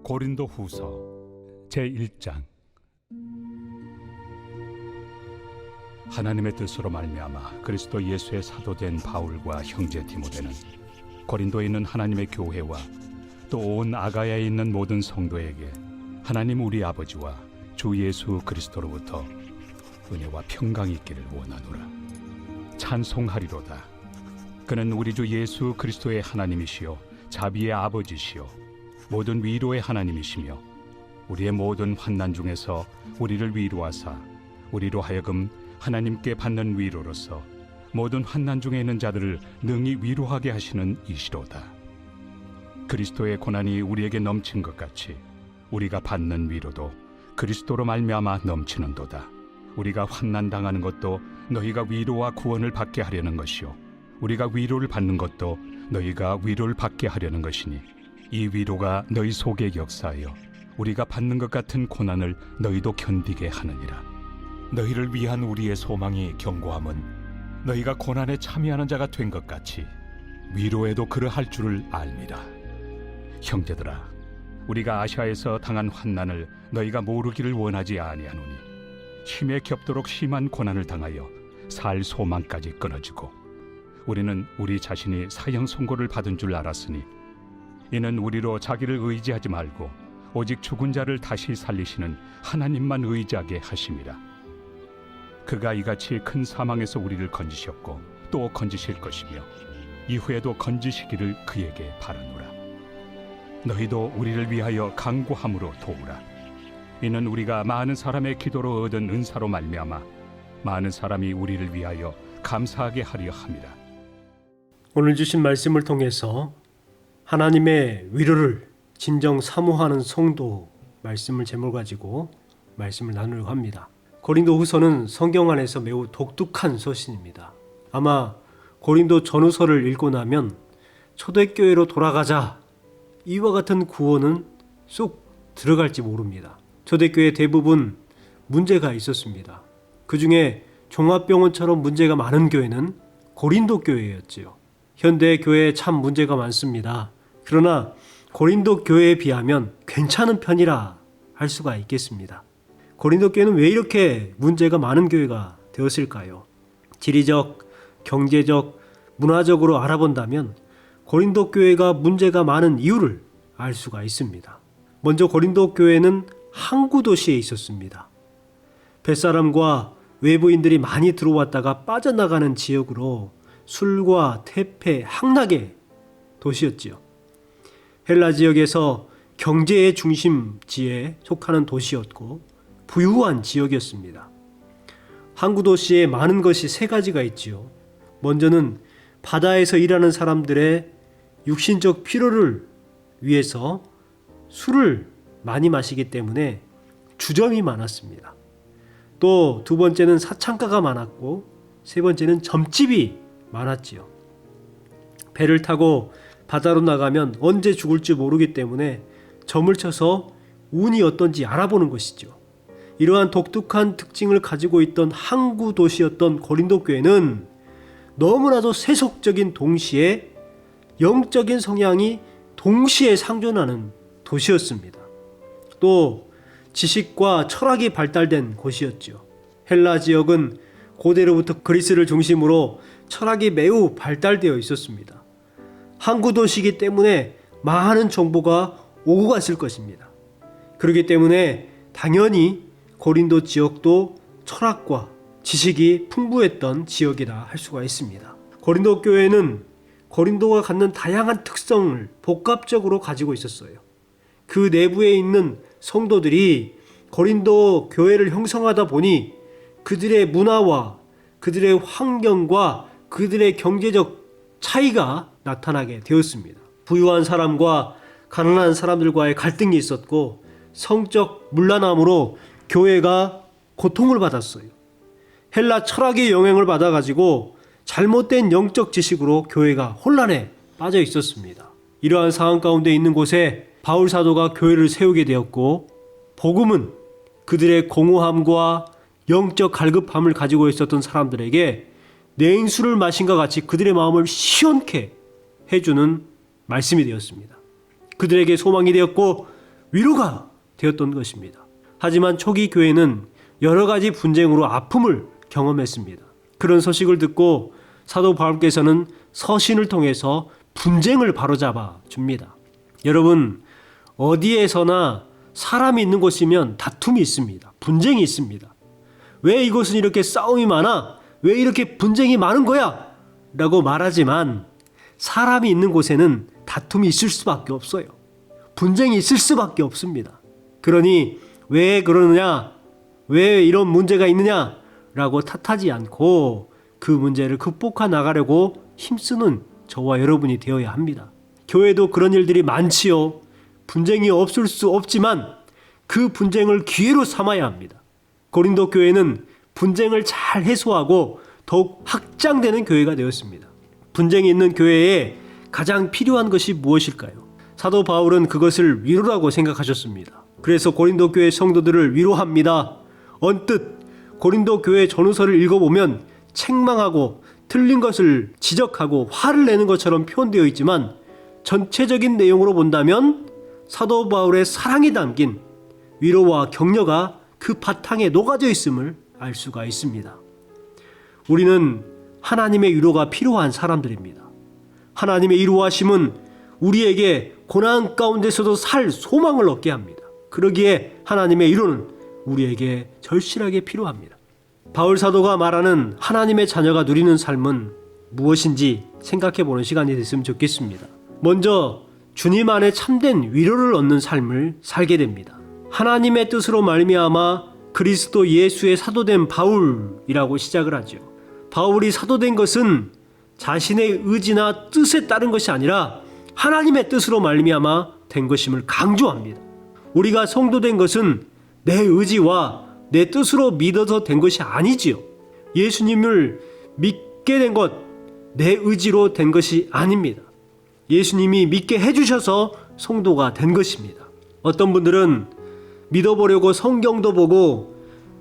고린도 후서 제1장. 하나님의 뜻으로 말미암아 그리스도 예수의 사도된 바울과 형제 디모데는 고린도에 있는 하나님의 교회와 또 온 아가야에 있는 모든 성도에게 하나님 우리 아버지와 주 예수 그리스도로부터 은혜와 평강이 있기를 원하노라. 찬송하리로다. 그는 우리 주 예수 그리스도의 하나님이시요 자비의 아버지시요 모든 위로의 하나님이시며 우리의 모든 환난 중에서 우리를 위로하사 우리로 하여금 하나님께 받는 위로로서 모든 환난 중에 있는 자들을 능히 위로하게 하시는 이시로다. 그리스도의 고난이 우리에게 넘친 것 같이 우리가 받는 위로도 그리스도로 말미암아 넘치는도다. 우리가 환난 당하는 것도 너희가 위로와 구원을 받게 하려는 것이요 우리가 위로를 받는 것도 너희가 위로를 받게 하려는 것이니 이 위로가 너희 속에 역사하여 우리가 받는 것 같은 고난을 너희도 견디게 하느니라. 너희를 위한 우리의 소망이 견고함은 너희가 고난에 참여하는 자가 된 것 같이 위로에도 그러할 줄을 알미라. 형제들아, 우리가 아시아에서 당한 환난을 너희가 모르기를 원하지 아니하노니 힘에 겹도록 심한 고난을 당하여 살 소망까지 끊어지고 우리는 우리 자신이 사형 선고를 받은 줄 알았으니 이는 우리로 자기를 의지하지 말고 오직 죽은 자를 다시 살리시는 하나님만 의지하게 하심이라. 그가 이같이 큰 사망에서 우리를 건지셨고 또 건지실 것이며 이후에도 건지시기를 그에게 바라노라. 너희도 우리를 위하여 간구함으로 도우라. 이는 우리가 많은 사람의 기도로 얻은 은사로 말미암아 많은 사람이 우리를 위하여 감사하게 하려 함이라. 오늘 주신 말씀을 통해서 하나님의 위로를 진정 사모하는 성도 말씀을 제목을 가지고 말씀을 나누려고 합니다. 고린도 후서는 성경 안에서 매우 독특한 서신입니다. 아마 고린도 전후서를 읽고 나면 초대교회로 돌아가자 이와 같은 구호는 쏙 들어갈지 모릅니다. 초대교회 대부분 문제가 있었습니다. 그 중에 종합병원처럼 문제가 많은 교회는 고린도 교회였지요. 현대 교회에 참 문제가 많습니다. 그러나 고린도 교회에 비하면 괜찮은 편이라 할 수가 있겠습니다. 고린도 교회는 왜 이렇게 문제가 많은 교회가 되었을까요? 지리적, 경제적, 문화적으로 알아본다면 고린도 교회가 문제가 많은 이유를 알 수가 있습니다. 먼저 고린도 교회는 항구 도시에 있었습니다. 뱃사람과 외부인들이 많이 들어왔다가 빠져나가는 지역으로 술과 태폐, 향락의 도시였지요. 헬라 지역에서 경제의 중심지에 속하는 도시였고 부유한 지역이었습니다. 항구 도시에 많은 것이 세 가지가 있지요. 먼저는 바다에서 일하는 사람들의 육신적 필요를 위해서 술을 많이 마시기 때문에 주점이 많았습니다. 또 두 번째는 사창가가 많았고 세 번째는 점집이 많았지요. 배를 타고 바다로 나가면 언제 죽을지 모르기 때문에 점을 쳐서 운이 어떤지 알아보는 것이죠. 이러한 독특한 특징을 가지고 있던 항구 도시였던 고린도 교회는 너무나도 세속적인 동시에 영적인 성향이 동시에 상존하는 도시였습니다. 또 지식과 철학이 발달된 곳이었죠. 헬라 지역은 고대로부터 그리스를 중심으로 철학이 매우 발달되어 있었습니다. 항구 도시이기 때문에 많은 정보가 오고 갔을 것입니다. 그렇기 때문에 당연히 고린도 지역도 철학과 지식이 풍부했던 지역이라 할 수가 있습니다. 고린도 교회는 고린도가 갖는 다양한 특성을 복합적으로 가지고 있었어요. 그 내부에 있는 성도들이 고린도 교회를 형성하다 보니 그들의 문화와 그들의 환경과 그들의 경제적 차이가 나타나게 되었습니다. 부유한 사람과 가난한 사람들과의 갈등이 있었고 성적 문란함으로 교회가 고통을 받았어요. 헬라 철학의 영향을 받아가지고 잘못된 영적 지식으로 교회가 혼란에 빠져 있었습니다. 이러한 상황 가운데 있는 곳에 바울 사도가 교회를 세우게 되었고 복음은 그들의 공허함과 영적 갈급함을 가지고 있었던 사람들에게 냉수를 마신 것 같이 그들의 마음을 시원케 해주는 말씀이 되었습니다. 그들에게 소망이 되었고 위로가 되었던 것입니다. 하지만 초기 교회는 여러 가지 분쟁으로 아픔을 경험했습니다. 그런 소식을 듣고 사도 바울께서는 서신을 통해서 분쟁을 바로잡아 줍니다. 여러분, 어디에서나 사람이 있는 곳이면 다툼이 있습니다. 분쟁이 있습니다. 왜 이곳은 이렇게 싸움이 많아? 왜 이렇게 분쟁이 많은 거야? 라고 말하지만 사람이 있는 곳에는 다툼이 있을 수밖에 없어요. 분쟁이 있을 수밖에 없습니다. 그러니 왜 그러느냐? 왜 이런 문제가 있느냐? 라고 탓하지 않고 그 문제를 극복해 나가려고 힘쓰는 저와 여러분이 되어야 합니다. 교회도 그런 일들이 많지요. 분쟁이 없을 수 없지만 그 분쟁을 기회로 삼아야 합니다. 고린도 교회는 분쟁을 잘 해소하고 더욱 확장되는 교회가 되었습니다. 분쟁이 있는 교회에 가장 필요한 것이 무엇일까요? 사도 바울은 그것을 위로라고 생각하셨습니다. 그래서 고린도 교회 성도들을 위로합니다. 언뜻 고린도 교회 전후서를 읽어보면 책망하고 틀린 것을 지적하고 화를 내는 것처럼 표현되어 있지만 전체적인 내용으로 본다면 사도 바울의 사랑이 담긴 위로와 격려가 그 바탕에 녹아져 있음을 알 수가 있습니다. 우리는 하나님의 위로가 필요한 사람들입니다. 하나님의 위로하심은 우리에게 고난 가운데서도 살 소망을 얻게 합니다. 그러기에 하나님의 위로는 우리에게 절실하게 필요합니다. 바울 사도가 말하는 하나님의 자녀가 누리는 삶은 무엇인지 생각해보는 시간이 됐으면 좋겠습니다. 먼저 주님 안에 참된 위로를 얻는 삶을 살게 됩니다. 하나님의 뜻으로 말미암아 그리스도 예수의 사도된 바울이라고 시작을 하죠. 바울이 사도된 것은 자신의 의지나 뜻에 따른 것이 아니라 하나님의 뜻으로 말미암아 된 것임을 강조합니다. 우리가 성도된 것은 내 의지와 내 뜻으로 믿어서 된 것이 아니지요. 예수님을 믿게 된 것, 내 의지로 된 것이 아닙니다. 예수님이 믿게 해주셔서 성도가 된 것입니다. 어떤 분들은 믿어보려고 성경도 보고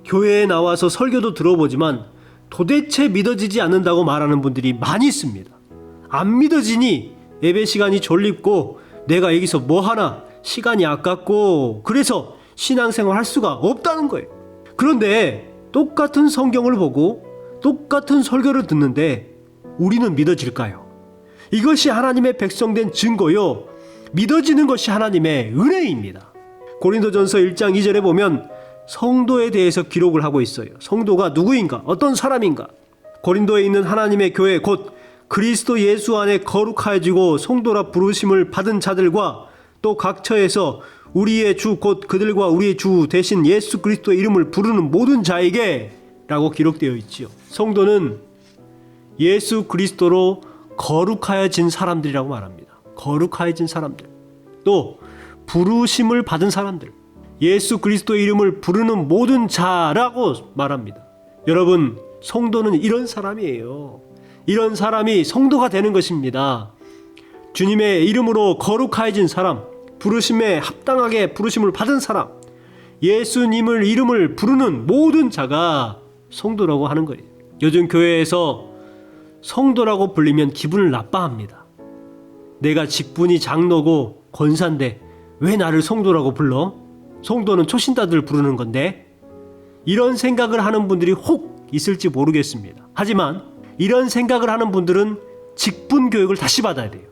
교회에 나와서 설교도 들어보지만 도대체 믿어지지 않는다고 말하는 분들이 많이 있습니다. 안 믿어지니 예배 시간이 졸립고 내가 여기서 뭐하나 시간이 아깝고 그래서 신앙생활 할 수가 없다는 거예요. 그런데 똑같은 성경을 보고 똑같은 설교를 듣는데 우리는 믿어질까요? 이것이 하나님의 백성된 증거요, 믿어지는 것이 하나님의 은혜입니다. 고린도전서 1장 2절에 보면 성도에 대해서 기록을 하고 있어요. 성도가 누구인가? 어떤 사람인가? 고린도에 있는 하나님의 교회 곧 그리스도 예수 안에 거룩하여지고 성도라 부르심을 받은 자들과 또 각 처에서 우리의 주 곧 그들과 우리의 주 대신 예수 그리스도의 이름을 부르는 모든 자에게 라고 기록되어 있지요. 성도는 예수 그리스도로 거룩하여진 사람들이라고 말합니다. 거룩하여진 사람들, 또 부르심을 받은 사람들, 예수 그리스도의 이름을 부르는 모든 자라고 말합니다. 여러분, 성도는 이런 사람이에요. 이런 사람이 성도가 되는 것입니다. 주님의 이름으로 거룩하여진 사람, 부르심에 합당하게 부르심을 받은 사람, 예수님을 이름을 부르는 모든 자가 성도라고 하는 거예요. 요즘 교회에서 성도라고 불리면 기분을 나빠합니다. 내가 직분이 장로고 권사인데 왜 나를 성도라고 불러? 성도는 초신자들 부르는 건데, 이런 생각을 하는 분들이 혹 있을지 모르겠습니다. 하지만 이런 생각을 하는 분들은 직분 교육을 다시 받아야 돼요.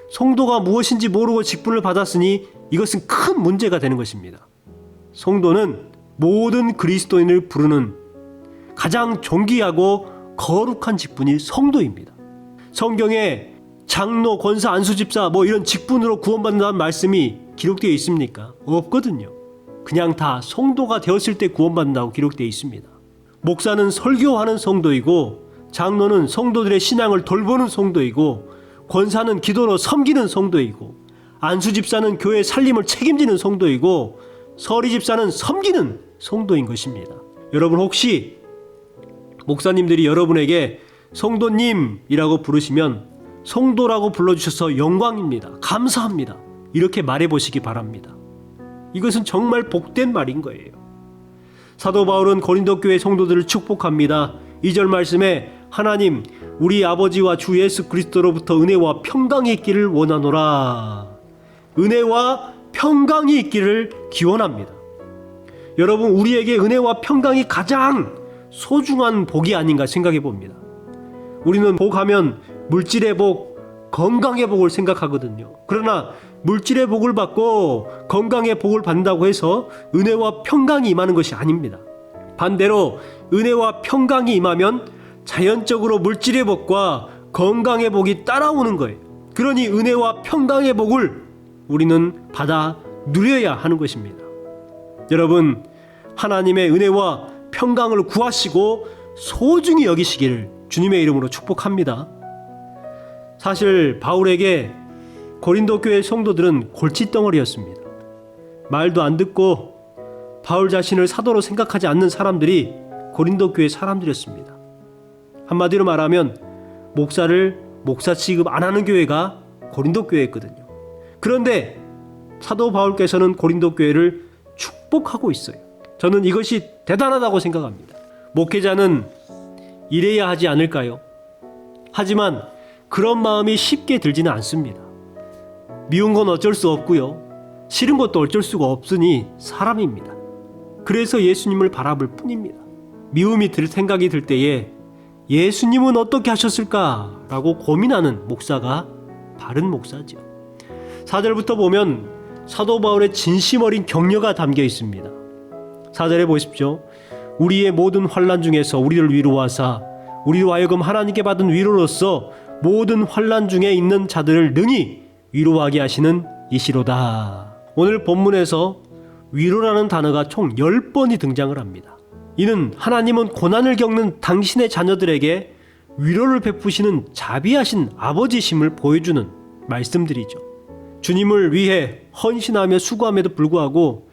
성도가 무엇인지 모르고 직분을 받았으니 이것은 큰 문제가 되는 것입니다. 성도는 모든 그리스도인을 부르는 가장 존귀하고 거룩한 직분이 성도입니다. 성경에 장로, 권사, 안수집사 이런 직분으로 구원받는다는 말씀이 기록되어 있습니까? 없거든요. 그냥 다 성도가 되었을 때 구원받는다고 기록되어 있습니다. 목사는 설교하는 성도이고, 장로는 성도들의 신앙을 돌보는 성도이고, 권사는 기도로 섬기는 성도이고, 안수집사는 교회 살림을 책임지는 성도이고, 서리집사는 섬기는 성도인 것입니다. 여러분, 혹시 목사님들이 여러분에게 성도님이라고 부르시면 성도라고 불러주셔서 영광입니다. 감사합니다. 이렇게 말해보시기 바랍니다. 이것은 정말 복된 말인 거예요. 사도 바울은 고린도 교회 성도들을 축복합니다. 2절 말씀에 하나님 우리 아버지와 주 예수 그리스도로부터 은혜와 평강이 있기를 원하노라. 은혜와 평강이 있기를 기원합니다. 여러분, 우리에게 은혜와 평강이 가장 소중한 복이 아닌가 생각해 봅니다. 우리는 복하면 물질의 복, 건강의 복을 생각하거든요. 그러나 물질의 복을 받고 건강의 복을 받는다고 해서 은혜와 평강이 임하는 것이 아닙니다. 반대로 은혜와 평강이 임하면 자연적으로 물질의 복과 건강의 복이 따라오는 거예요. 그러니 은혜와 평강의 복을 우리는 받아 누려야 하는 것입니다. 여러분, 하나님의 은혜와 평강을 구하시고 소중히 여기시기를 주님의 이름으로 축복합니다. 사실 바울에게 고린도 교회 성도들은 골칫덩어리였습니다. 말도 안 듣고 바울 자신을 사도로 생각하지 않는 사람들이 고린도 교회 사람들이었습니다. 한마디로 말하면 목사를 목사 취급 안 하는 교회가 고린도 교회였거든요. 그런데 사도 바울께서는 고린도 교회를 축복하고 있어요. 저는 이것이 대단하다고 생각합니다. 목회자는 이래야 하지 않을까요? 하지만 그런 마음이 쉽게 들지는 않습니다. 미운 건 어쩔 수 없고요. 싫은 것도 어쩔 수가 없으니 사람입니다. 그래서 예수님을 바라볼 뿐입니다. 미움이 들 생각이 들 때에 예수님은 어떻게 하셨을까라고 고민하는 목사가 바른 목사죠. 4절부터 보면 사도 바울의 진심 어린 격려가 담겨 있습니다. 4절에 보십시오. 우리의 모든 환난 중에서 우리를 위로하사 우리로 하여금 하나님께 받은 위로로서 모든 환난 중에 있는 자들을 능히 위로하게 하시는 이시로다. 오늘 본문에서 위로라는 단어가 총 10번이 등장을 합니다. 이는 하나님은 고난을 겪는 당신의 자녀들에게 위로를 베푸시는 자비하신 아버지심을 보여주는 말씀들이죠. 주님을 위해 헌신하며 수고함에도 불구하고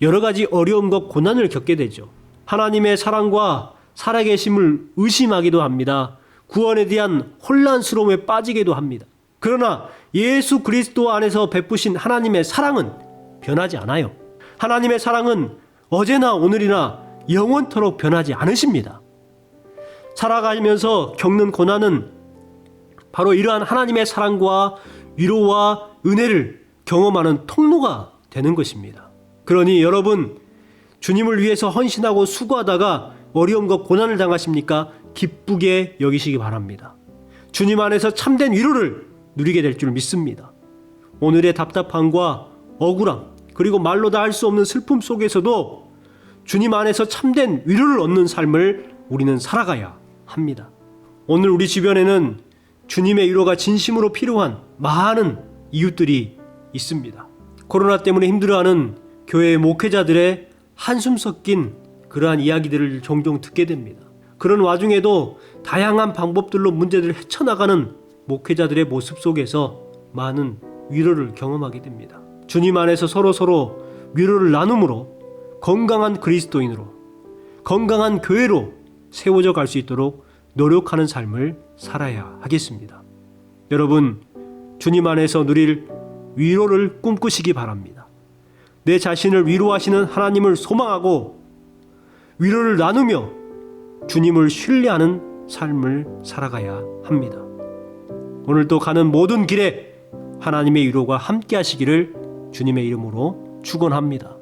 여러 가지 어려움과 고난을 겪게 되죠. 하나님의 사랑과 살아계심을 의심하기도 합니다. 구원에 대한 혼란스러움에 빠지기도 합니다. 그러나 예수 그리스도 안에서 베푸신 하나님의 사랑은 변하지 않아요. 하나님의 사랑은 어제나 오늘이나 영원토록 변하지 않으십니다. 살아가면서 겪는 고난은 바로 이러한 하나님의 사랑과 위로와 은혜를 경험하는 통로가 되는 것입니다. 그러니 여러분, 주님을 위해서 헌신하고 수고하다가 어려움과 고난을 당하십니까? 기쁘게 여기시기 바랍니다. 주님 안에서 참된 위로를 누리게 될 줄 믿습니다. 오늘의 답답함과 억울함, 그리고 말로 다 할 수 없는 슬픔 속에서도 주님 안에서 참된 위로를 얻는 삶을 우리는 살아가야 합니다. 오늘 우리 주변에는 주님의 위로가 진심으로 필요한 많은 이웃들이 있습니다. 코로나 때문에 힘들어하는 교회의 목회자들의 한숨 섞인 그러한 이야기들을 종종 듣게 됩니다. 그런 와중에도 다양한 방법들로 문제들을 헤쳐나가는 목회자들의 모습 속에서 많은 위로를 경험하게 됩니다. 주님 안에서 서로 위로를 나눔으로 건강한 그리스도인으로, 건강한 교회로 세워져 갈 수 있도록 노력하는 삶을 살아야 하겠습니다. 여러분, 주님 안에서 누릴 위로를 꿈꾸시기 바랍니다. 내 자신을 위로하시는 하나님을 소망하고 위로를 나누며 주님을 신뢰하는 삶을 살아가야 합니다. 오늘도 가는 모든 길에 하나님의 위로가 함께 하시기를 주님의 이름으로 축원합니다.